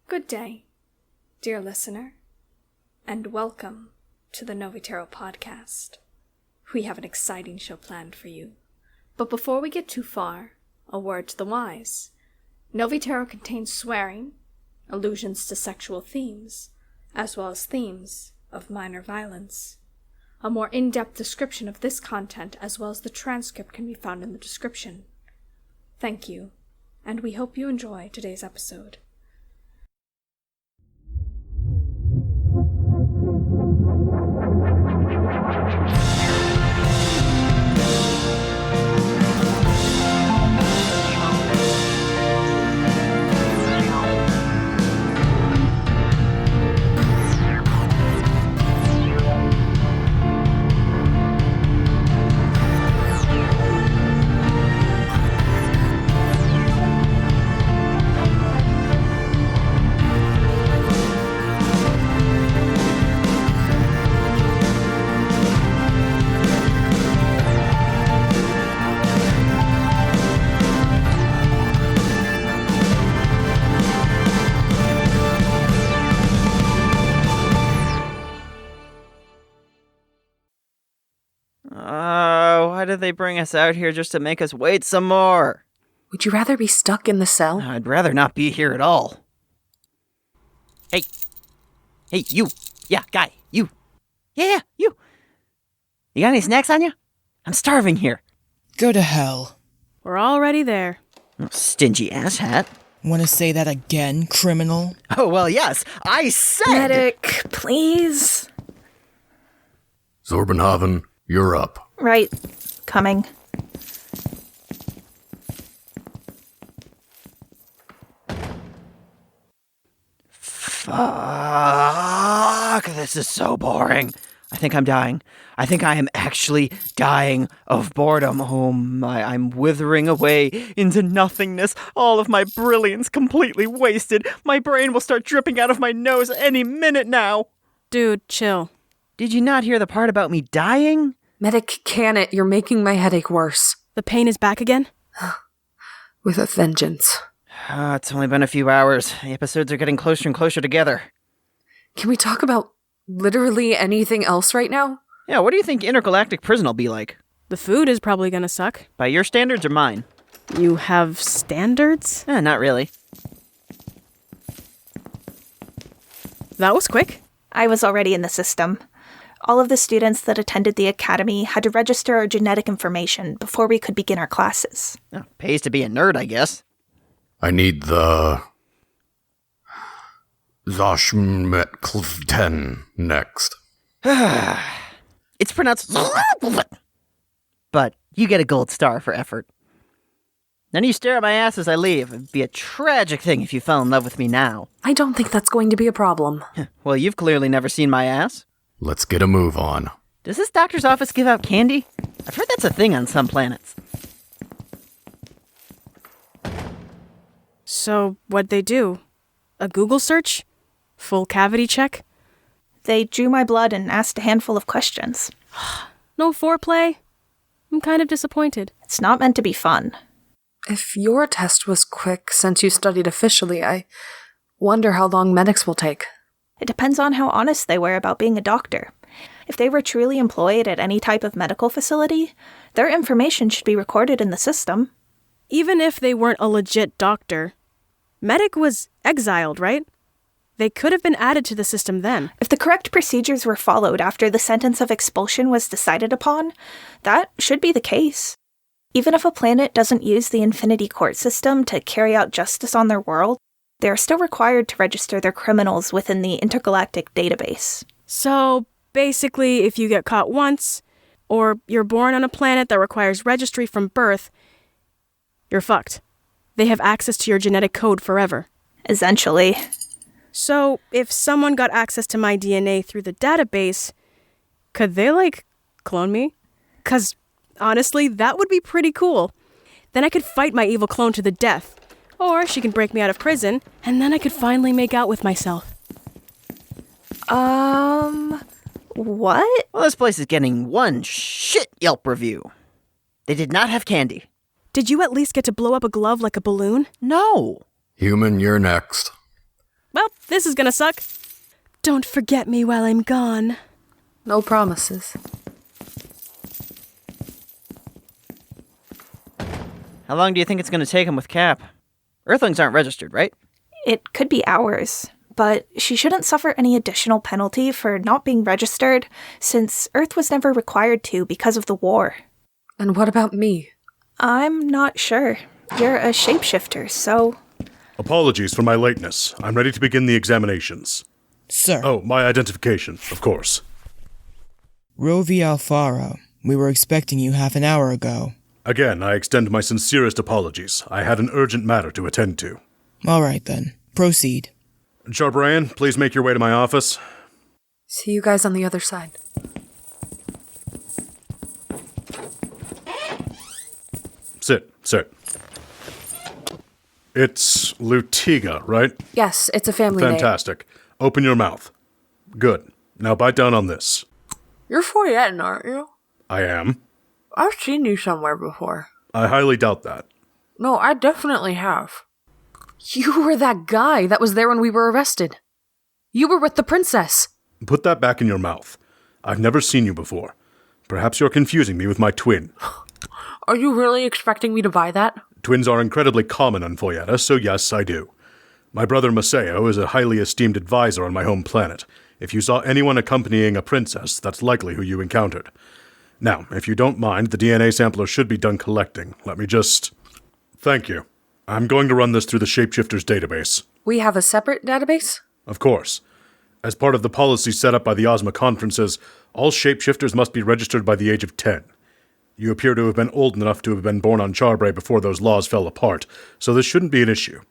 Good day, dear listener, and welcome to the Novitero podcast. We have an exciting show planned for you. But before we get too far, a word to the wise. Novitero contains swearing, allusions to sexual themes, as well as themes of minor violence. A more in-depth description of this content as well as the transcript can be found in the description. Thank you, and we hope you enjoy today's episode. Why did they bring us out here just to make us wait some more? Would you rather be stuck in the cell? I'd rather not be here at all. Hey, you. Yeah, guy, you. Yeah, you. You got any snacks on you? I'm starving here. Go to hell. We're already there. Oh, stingy asshat. Want to say that again, criminal? Oh, well, yes, I said... Medic, please. Zorbenhaven, you're up. Right. Coming. Fuck, this is so boring. I think I'm dying. I think I am actually dying of boredom. I'm withering away into nothingness. All of my brilliance completely wasted. My brain will start dripping out of my nose any minute now. Dude, chill. Did you not hear the part about me dying? Medic, can it? You're making my headache worse. The pain is back again? With a vengeance. It's only been a few hours. The episodes are getting closer and closer together. Can we talk about literally anything else right now? Yeah, what do you think intergalactic prison will be like? The food is probably gonna suck. By your standards or mine? You have standards? Not really. That was quick. I was already in the system. All of the students that attended the academy had to register our genetic information before we could begin our classes. Oh, pays to be a nerd, I guess. I need the... Zoshmetlten next. It's pronounced... But you get a gold star for effort. None of you stare at my ass as I leave. It'd be a tragic thing if you fell in love with me now. I don't think that's going to be a problem. Well, you've clearly never seen my ass. Let's get a move on. Does this doctor's office give out candy? I've heard that's a thing on some planets. So, what'd they do? A Google search? Full cavity check? They drew my blood and asked a handful of questions. No foreplay? I'm kind of disappointed. It's not meant to be fun. If your test was quick since you studied officially, I wonder how long medics will take. It depends on how honest they were about being a doctor. If they were truly employed at any type of medical facility, their information should be recorded in the system. Even if they weren't a legit doctor, Medic was exiled, right? They could have been added to the system then. If the correct procedures were followed after the sentence of expulsion was decided upon, that should be the case. Even if a planet doesn't use the Infinity Court system to carry out justice on their world, they are still required to register their criminals within the intergalactic database. So, basically, if you get caught once, or you're born on a planet that requires registry from birth, you're fucked. They have access to your genetic code forever. Essentially. So, if someone got access to my DNA through the database, could they, clone me? 'Cause, honestly, that would be pretty cool. Then I could fight my evil clone to the death. Or she can break me out of prison, and then I could finally make out with myself. What? Well, this place is getting one shit Yelp review. They did not have candy. Did you at least get to blow up a glove like a balloon? No. Human, you're next. Well, this is gonna suck. Don't forget me while I'm gone. No promises. How long do you think it's going to take him with Cap? Earthlings aren't registered, right? It could be hours, but she shouldn't suffer any additional penalty for not being registered, since Earth was never required to because of the war. And what about me? I'm not sure. You're a shapeshifter, so... Apologies for my lateness. I'm ready to begin the examinations. Sir. Oh, my identification, of course. Rovi Alfaro. We were expecting you half an hour ago. Again, I extend my sincerest apologies. I had an urgent matter to attend to. All right, then. Proceed. Charbrayan, please make your way to my office. See you guys on the other side. Sit. It's Lutiga, right? Yes, it's a family name. Fantastic. Open your mouth. Good. Now bite down on this. You're Foyetin, aren't you? I am. I've seen you somewhere before. I highly doubt that. No, I definitely have. You were that guy that was there when we were arrested. You were with the princess. Put that back in your mouth. I've never seen you before. Perhaps you're confusing me with my twin. Are you really expecting me to buy that? Twins are incredibly common on Foyetta, so yes, I do. My brother Maseo is a highly esteemed advisor on my home planet. If you saw anyone accompanying a princess, that's likely who you encountered. Now, if you don't mind, the DNA sampler should be done collecting. Let me just... Thank you. I'm going to run this through the Shapeshifters database. We have a separate database? Of course. As part of the policy set up by the Ozma conferences, all shapeshifters must be registered by the age of 10. You appear to have been old enough to have been born on Charbray before those laws fell apart, so this shouldn't be an issue.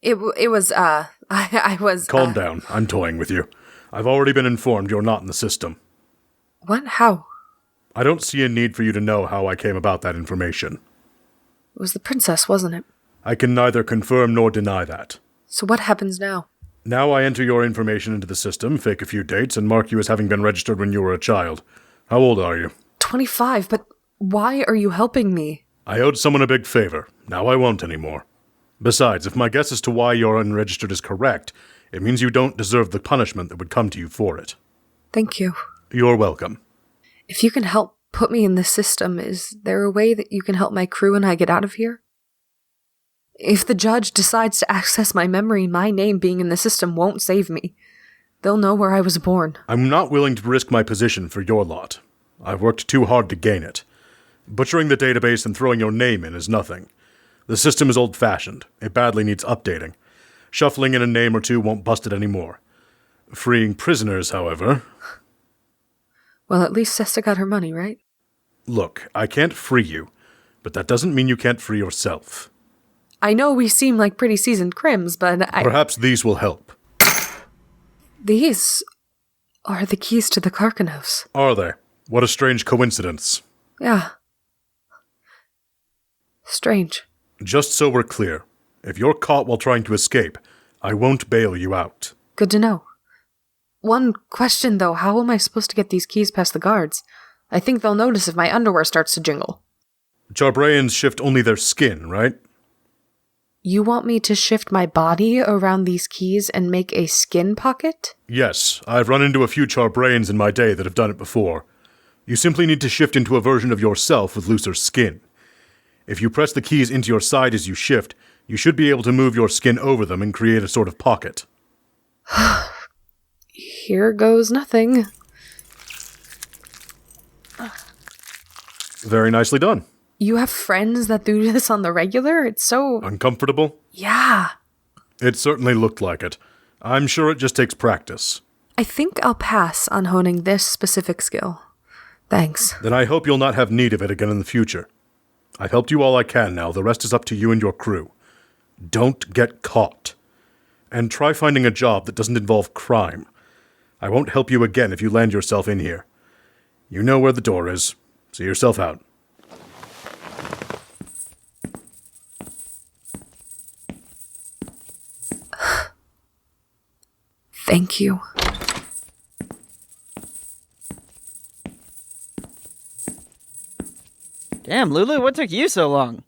I was... Calm down. I'm toying with you. I've already been informed you're not in the system. What? How? I don't see a need for you to know how I came about that information. It was the princess, wasn't it? I can neither confirm nor deny that. So what happens now? Now I enter your information into the system, fake a few dates, and mark you as having been registered when you were a child. How old are you? 25, but why are you helping me? I owed someone a big favor. Now I won't anymore. Besides, if my guess as to why you're unregistered is correct, it means you don't deserve the punishment that would come to you for it. Thank you. You're welcome. If you can help put me in this system, is there a way that you can help my crew and I get out of here? If the judge decides to access my memory, my name being in the system won't save me. They'll know where I was born. I'm not willing to risk my position for your lot. I've worked too hard to gain it. Butchering the database and throwing your name in is nothing. The system is old-fashioned. It badly needs updating. Shuffling in a name or two won't bust it anymore. Freeing prisoners, however... Well, at least Cesa got her money, right? Look, I can't free you, but that doesn't mean you can't free yourself. I know we seem like pretty seasoned crims, but Perhaps these will help. These are the keys to the Karkanos. Are they? What a strange coincidence. Yeah. Strange. Just so we're clear, if you're caught while trying to escape, I won't bail you out. Good to know. One question, though, how am I supposed to get these keys past the guards? I think they'll notice if my underwear starts to jingle. Charbrayans shift only their skin, right? You want me to shift my body around these keys and make a skin pocket? Yes, I've run into a few Charbrayans in my day that have done it before. You simply need to shift into a version of yourself with looser skin. If you press the keys into your side as you shift, you should be able to move your skin over them and create a sort of pocket. Here goes nothing. Very nicely done. You have friends that do this on the regular? It's so... Uncomfortable? Yeah. It certainly looked like it. I'm sure it just takes practice. I think I'll pass on honing this specific skill. Thanks. Then I hope you'll not have need of it again in the future. I've helped you all I can now. The rest is up to you and your crew. Don't get caught. And try finding a job that doesn't involve crime. I won't help you again if you land yourself in here. You know where the door is. See yourself out. Thank you. Damn, Lulu, what took you so long?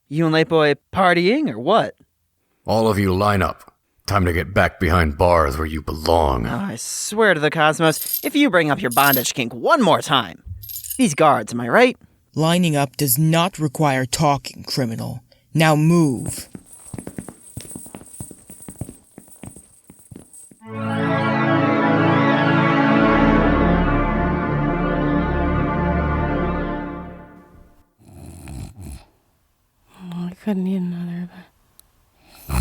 You and Late Boy partying or what? All of you line up. Time to get back behind bars where you belong. Oh, I swear to the cosmos, if you bring up your bondage kink one more time. These guards, am I right? Lining up does not require talking, criminal. Now move. I couldn't eat another, but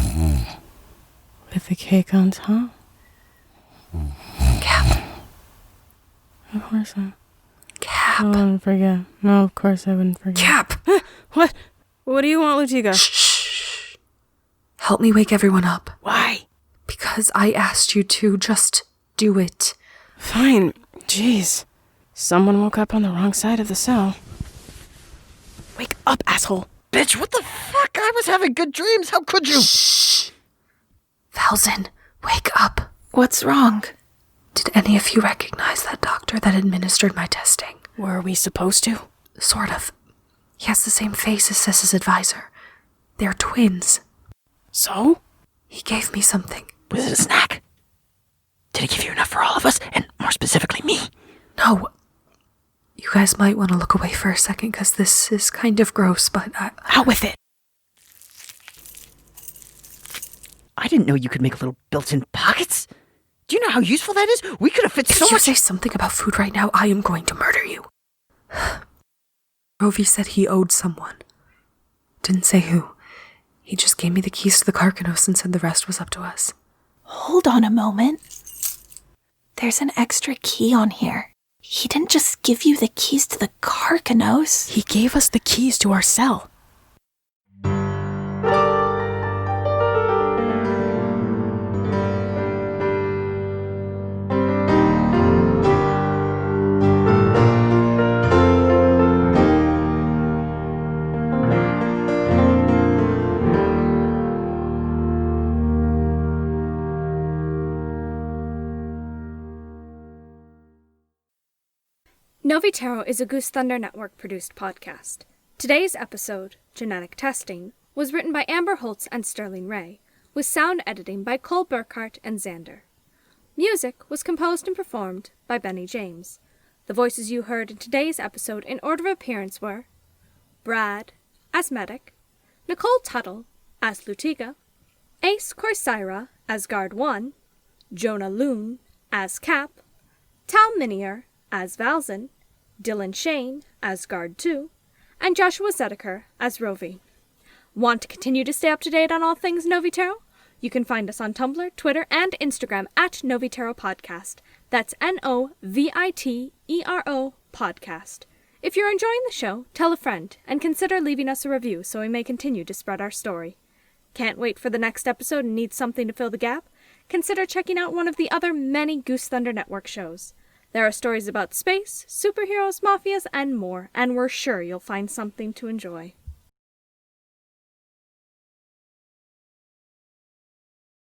with the cake on top. Cap. Of course not. Cap. I wouldn't forget. No, of course I wouldn't forget. Cap! What? What do you want, Lutiga? Shh. Help me wake everyone up. Why? Because I asked you to. Just do it. Fine. Jeez. Someone woke up on the wrong side of the cell. Wake up, asshole. Bitch, what the fuck? I was having good dreams. How could you? Shh. Valzin, wake up. What's wrong? Did any of you recognize that doctor that administered my testing? Were we supposed to? Sort of. He has the same face as Cesa's advisor. They're twins. So? He gave me something. Was it a snack? Did he give you enough for all of us, and more specifically me? No. You guys might want to look away for a second, because this is kind of gross, but Out with it. I didn't know you could make little built-in pockets. Do you know how useful that is? We could have fit If so you much... say something about food right now, I am going to murder you. Rovi said he owed someone. Didn't say who. He just gave me the keys to the Carcanos and said the rest was up to us. Hold on a moment. There's an extra key on here. He didn't just give you the keys to the Carcanos. He gave us the keys to our cell. Novitero is a Goose Thunder Network-produced podcast. Today's episode, Genetic Testing, was written by Amber Holtz and Sterling Ray, with sound editing by Cole Burkhardt and Xander. Music was composed and performed by Benny James. The voices you heard in today's episode in order of appearance were Brad as Medic, Nicole Tuttle as Lutiga, Ace Corsaira as Guard 1, Jona Lune as Cap, Tal Minear as Valzin, Dylan Shane as Guard 2, and Joshua Zediker as Rovi. Want to continue to stay up to date on all things Novitero? You can find us on Tumblr, Twitter, and Instagram at Novitero Podcast. That's Novitero Podcast. If you're enjoying the show, tell a friend, and consider leaving us a review so we may continue to spread our story. Can't wait for the next episode and need something to fill the gap? Consider checking out one of the other many Goose Thunder Network shows. There are stories about space, superheroes, mafias, and more, and we're sure you'll find something to enjoy.